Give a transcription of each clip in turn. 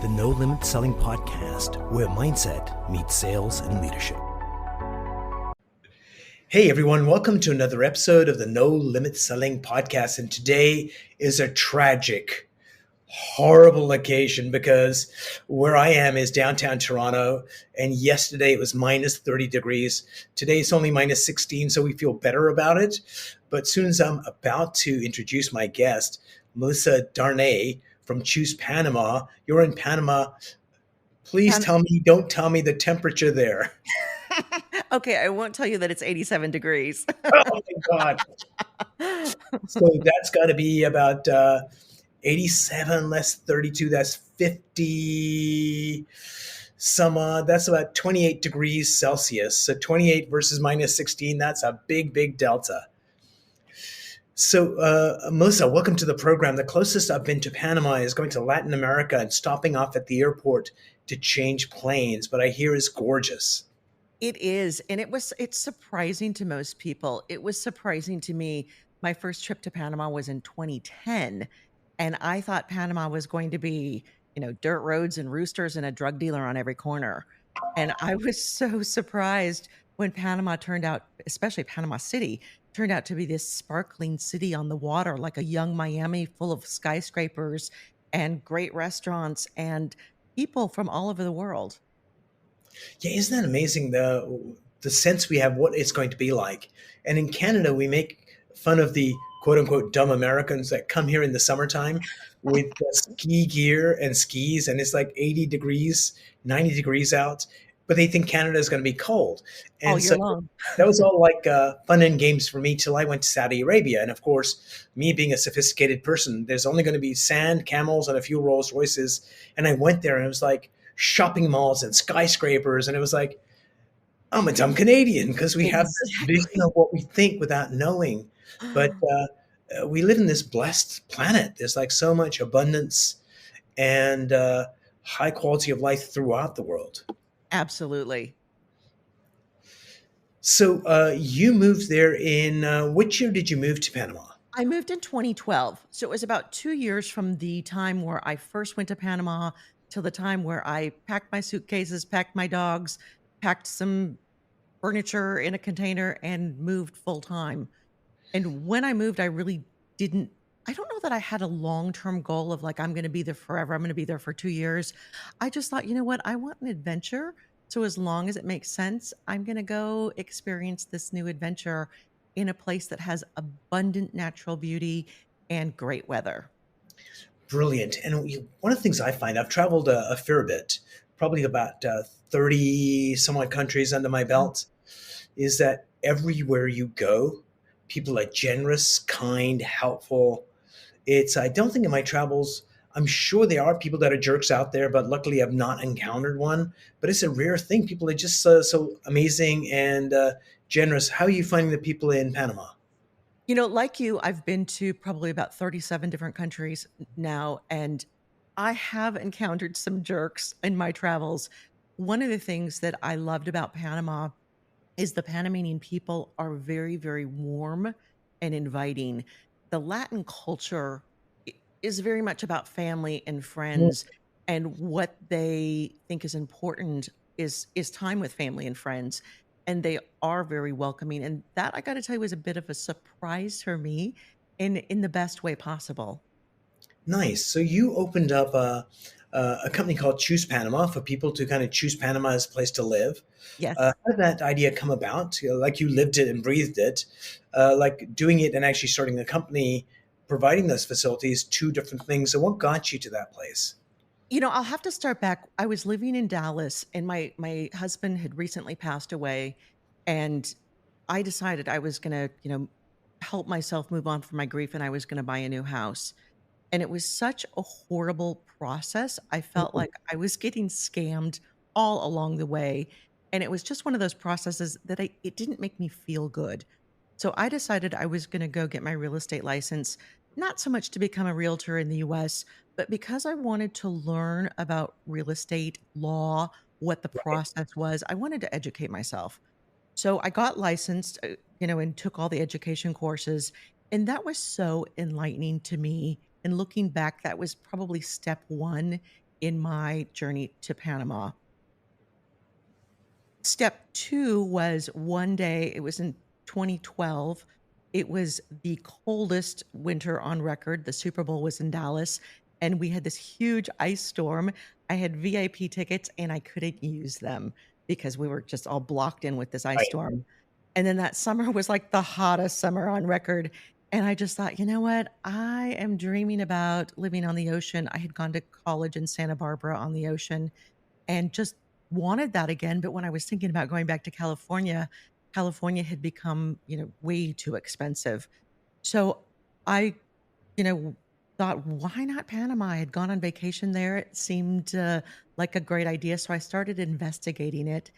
the No Limit Selling Podcast, where mindset meets sales and leadership. Hey everyone, welcome to another episode of the No Limit Selling Podcast. And today is a tragic, horrible occasion because where I am is downtown Toronto. And yesterday it was minus 30 degrees. Today it's only minus 16, so we feel better about it. But as soon as I'm about to introduce my guest, Melissa Darney from Choose Panama. You're in Panama. Please don't tell me the temperature there. Okay, I won't tell you that it's 87 degrees. Oh my God. So that's got to be about 87 less 32. That's 50 that's about 28 degrees Celsius. So 28 versus minus 16, that's a big, big delta. So, Melissa, welcome to the program. The closest I've been to Panama is going to Latin America and stopping off at the airport to change planes, but I hear it's gorgeous. It is, and it's surprising to most people. It was surprising to me. My first trip to Panama was in 2010, and I thought Panama was going to be, dirt roads and roosters and a drug dealer on every corner. And I was so surprised when Panama turned out, especially Panama City, turned out to be this sparkling city on the water, like a young Miami full of skyscrapers and great restaurants and people from all over the world. Yeah, isn't that amazing, the sense we have what it's going to be like? And in Canada, we make fun of the quote-unquote dumb Americans that come here in the summertime with ski gear and skis, and it's like 80 degrees, 90 degrees out, but they think Canada is going to be cold. And all year long. That was all like fun and games for me till I went to Saudi Arabia. And of course, me being a sophisticated person, there's only going to be sand, camels, and a few Rolls Royces. And I went there and it was like shopping malls and skyscrapers. And it was like, I'm a dumb Canadian because we have this vision of what we think without knowing. But we live in this blessed planet. There's like so much abundance and high quality of life throughout the world. Absolutely. So you moved there in which year did you move to Panama? I moved in 2012. So it was about 2 years from the time where I first went to Panama till the time where I packed my suitcases, packed my dogs, packed some furniture in a container and moved full time. And when I moved, I really I don't know that I had a long-term goal of like, I'm going to be there forever. I'm going to be there for 2 years. I just thought, you know what? I want an adventure. So as long as it makes sense, I'm going to go experience this new adventure in a place that has abundant natural beauty and great weather. Brilliant. And one of the things I find, I've traveled a fair bit, probably about 30 some odd countries under my belt, is that everywhere you go, people are generous, kind, helpful. I don't think in my travels, I'm sure there are people that are jerks out there, but luckily I've not encountered one. But it's a rare thing. People are just so amazing and generous. How are you finding the people in Panama? Like you, I've been to probably about 37 different countries now, and I have encountered some jerks in my travels. One of the things that I loved about Panama is the Panamanian people are very, very warm and inviting. The Latin culture is very much about family and friends, and what they think is important is time with family and friends. And they are very welcoming. And that, I got to tell you, was a bit of a surprise for me in the best way possible. Nice. So you opened up a company called Choose Panama for people to kind of choose Panama as a place to live. Yes. How did that idea come about? Like you lived it and breathed it, like doing it and actually starting a company, providing those facilities, two different things. So what got you to that place? I'll have to start back. I was living in Dallas, and my husband had recently passed away, and I decided I was going to, help myself move on from my grief, and I was going to buy a new house. And it was such a horrible process. I felt like I was getting scammed all along the way, and it was just one of those processes that it didn't make me feel good. So I decided I was going to go get my real estate license, not so much to become a realtor in the US, but because I wanted to learn about real estate law, what the process was. I wanted to educate myself. So I got licensed, and took all the education courses. And that was so enlightening to me. And looking back, that was probably step one in my journey to Panama. Step 2 was one day, it was in 2012. It was the coldest winter on record. The Super Bowl was in Dallas, and we had this huge ice storm. I had VIP tickets, and I couldn't use them because we were just all blocked in with this ice Right. storm. And then that summer was like the hottest summer on record. And I just thought, you know what? I am dreaming about living on the ocean. I had gone to college in Santa Barbara on the ocean and just wanted that again. But when I was thinking about going back to California, California had become, way too expensive. So I, you know, thought, why not Panama? I had gone on vacation there. It seemed like a great idea. So I started investigating it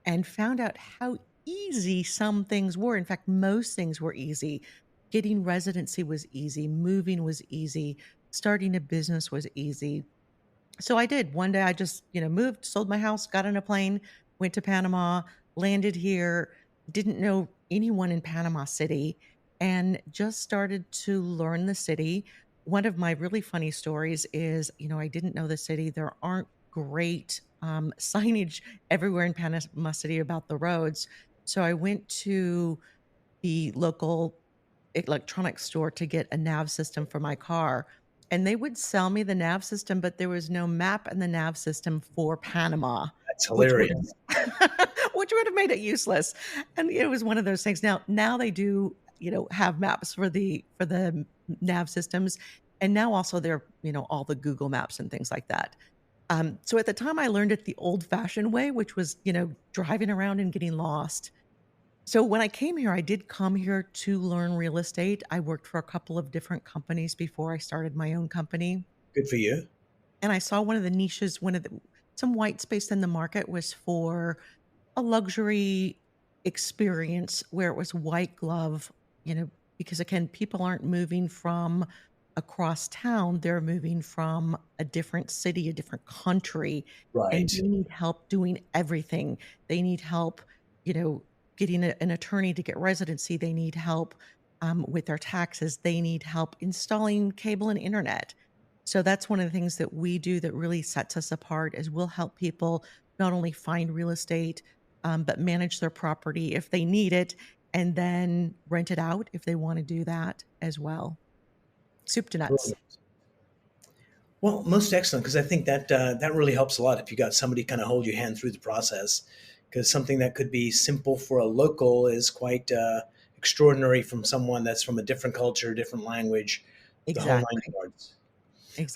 and found out how easy some things were. In fact, most things were easy. Getting residency was easy, moving was easy, starting a business was easy. So I did. One day I just, moved, sold my house, got on a plane, went to Panama, landed here, didn't know anyone in Panama City, and just started to learn the city. One of my really funny stories is, I didn't know the city. There aren't great signage everywhere in Panama City about the roads. So I went to the local electronics store to get a nav system for my car, and they would sell me the nav system, but there was no map in the nav system for Panama, That's which would hilarious. which would have made it useless. And it was one of those things. Now they do, have maps for the nav systems, and now also they're, all the Google Maps and things like that. So at the time I learned it the old-fashioned way, which was, driving around and getting lost. So when I came here, I did come here to learn real estate. I worked for a couple of different companies before I started my own company. Good for you. And I saw one of the niches, some white space in the market was for a luxury experience where it was white glove, because again, people aren't moving from across town, they're moving from a different city, a different country, and Right. they need help doing everything. They need help, you know, getting an attorney to get residency. They need help with their taxes. They need help installing cable and internet. So that's one of the things that we do that really sets us apart is we'll help people not only find real estate, but manage their property if they need it, and then rent it out if they want to do that as well. Soup to nuts. Brilliant. Well, most excellent, because I think that that really helps a lot if you got somebody kind of hold your hand through the process. Because something that could be simple for a local is quite extraordinary from someone that's from a different culture, different language, the whole nine Exactly. yards.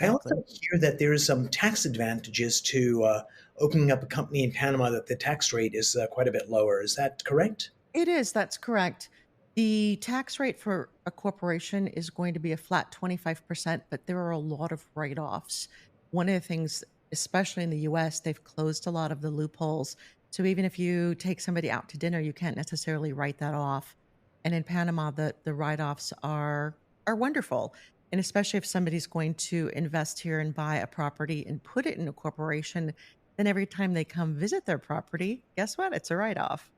I also Exactly. hear that there is some tax advantages to opening up a company in Panama, that the tax rate is quite a bit lower. Is that correct? It is, that's correct. The tax rate for a corporation is going to be a flat 25%, but there are a lot of write-offs. One of the things, especially in the US, they've closed a lot of the loopholes. So even if you take somebody out to dinner, you can't necessarily write that off. And in Panama, the write-offs are wonderful. And especially if somebody's going to invest here and buy a property and put it in a corporation, then every time they come visit their property, guess what? It's a write-off.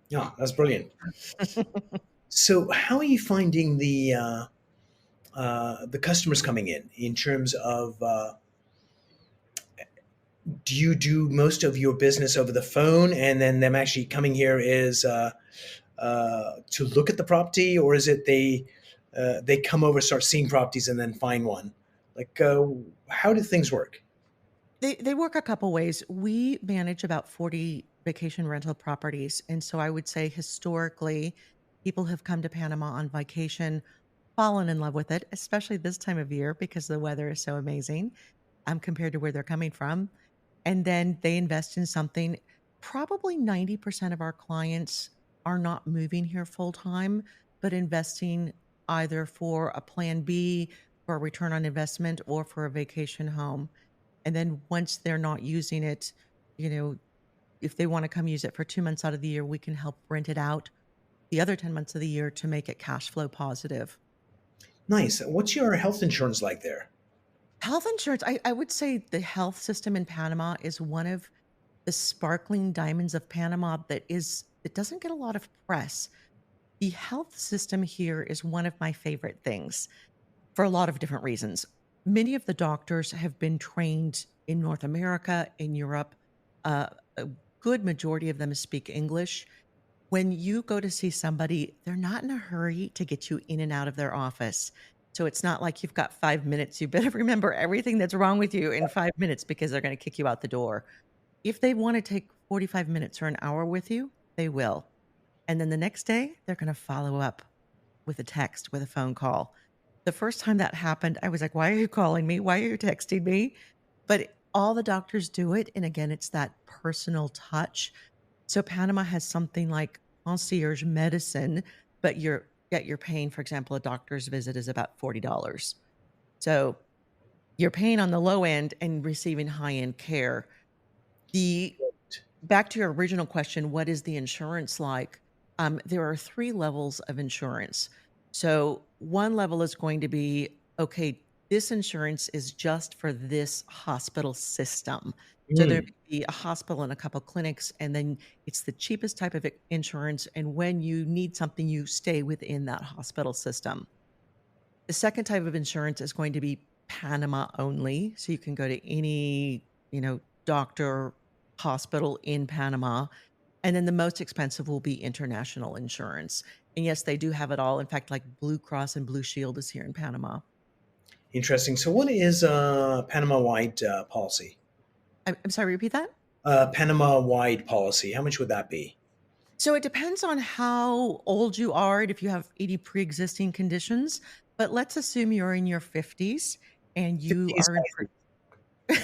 Yeah, that's brilliant. So, how are you finding the customers coming in terms of do you do most of your business over the phone, and then them actually coming here is to look at the property, or is it they come over, start seeing properties, and then find one? Like, how do things work? They work a couple ways. We manage about 40 vacation rental properties, and so I would say historically, people have come to Panama on vacation, fallen in love with it, especially this time of year because the weather is so amazing, compared to where they're coming from, and then they invest in something. Probably 90% of our clients are not moving here full time, but investing either for a plan B, for a return on investment, or for a vacation home. And then once they're not using it, you know, if they wanna come use it for 2 months out of the year, we can help rent it out the other 10 months of the year to make it cash flow positive. Nice. What's your health insurance like there? Health insurance, I would say the health system in Panama is one of the sparkling diamonds of Panama it doesn't get a lot of press. The health system here is one of my favorite things for a lot of different reasons. Many of the doctors have been trained in North America, in Europe. A good majority of them speak English. When you go to see somebody, they're not in a hurry to get you in and out of their office. So it's not like you've got 5 minutes. You better remember everything that's wrong with you in 5 minutes because they're gonna kick you out the door. If they wanna take 45 minutes or an hour with you, they will. And then the next day, they're gonna follow up with a text, with a phone call. The first time that happened, I was like, "Why are you calling me? Why are you texting me?" But all the doctors do it, and again, it's that personal touch. So Panama has something like concierge medicine, but you're paying, for example, a doctor's visit is about $40. So you're paying on the low end and receiving high-end care. The Back to your original question, what is the insurance like? There are 3 levels of insurance. So one level is going to be, okay, this insurance is just for this hospital system. So there Mm, may be a hospital and a couple clinics, and then it's the cheapest type of insurance. And when you need something, you stay within that hospital system. The second type of insurance is going to be Panama only. So you can go to any, doctor, hospital in Panama. And then the most expensive will be international insurance. And yes, they do have it all. In fact, like Blue Cross and Blue Shield is here in Panama. interesting. So, what is Panama wide policy? I'm sorry, repeat that? Panama wide policy. How much would that be? So it depends on how old you are and if you have any pre-existing conditions. But let's assume you're in your 50s and you 50s. are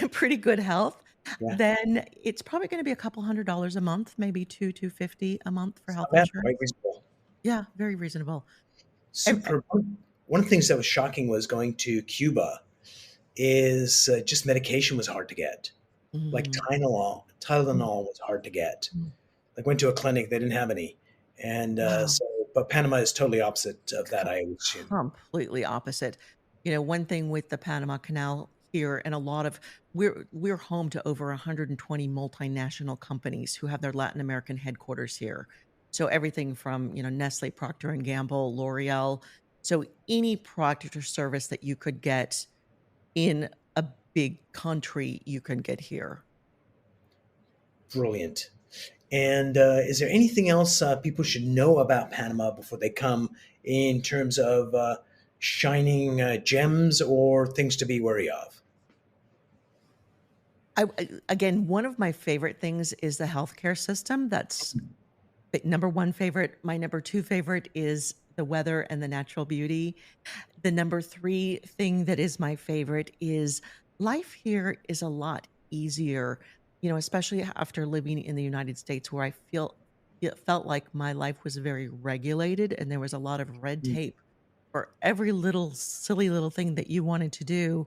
in pretty good health. Yeah, Then it's probably going to be a couple $100 a month, maybe 250 a month for it's not health bad. Quite insurance. reasonable. Yeah, very reasonable. And Super. One of the things that was shocking was going to Cuba is just medication was hard to get. Like mm, mm, Tylenol was hard to get. mm, Like went to a clinic, they didn't have any, and wow. but Panama is totally opposite of that, I would assume. Completely opposite. One thing with the Panama Canal here and a lot of we're home to over 120 multinational companies who have their Latin American headquarters here. So everything from, Nestle, Procter and Gamble, L'Oreal. So any product or service that you could get in a big country, you can get here. Brilliant. And is there anything else people should know about Panama before they come in terms of shining gems or things to be wary of? Again, one of my favorite things is the healthcare system. That's number one favorite. My number two favorite is the weather and the natural beauty. The number three thing that is my favorite is life here is a lot easier, especially after living in the United States where it felt like my life was very regulated and there was a lot of red Mm, tape for every little silly little thing that you wanted to do.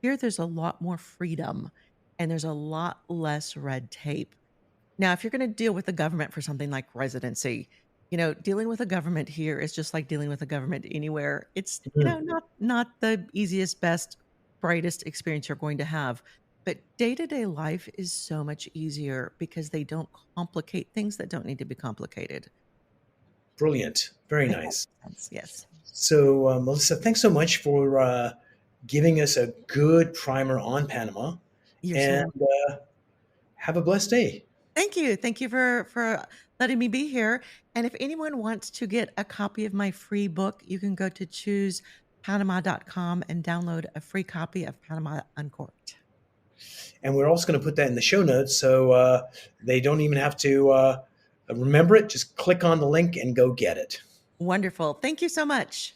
Here, there's a lot more freedom and there's a lot less red tape. Now, if you're going to deal with the government for something like residency, dealing with a government here is just like dealing with a government anywhere. It's, mhm. not the easiest, best, brightest experience you're going to have. But day-to-day life is so much easier because they don't complicate things that don't need to be complicated. Brilliant. Very If that nice. makes sense. Yes. So, Melissa, thanks so much for giving us a good primer on Panama, You're so and welcome. have a blessed day. Thank you. Thank you for letting me be here. And if anyone wants to get a copy of my free book, you can go to choosepanama.com and download a free copy of Panama Uncorked. And we're also going to put that in the show notes so they don't even have to remember it. Just click on the link and go get it. Wonderful. Thank you so much.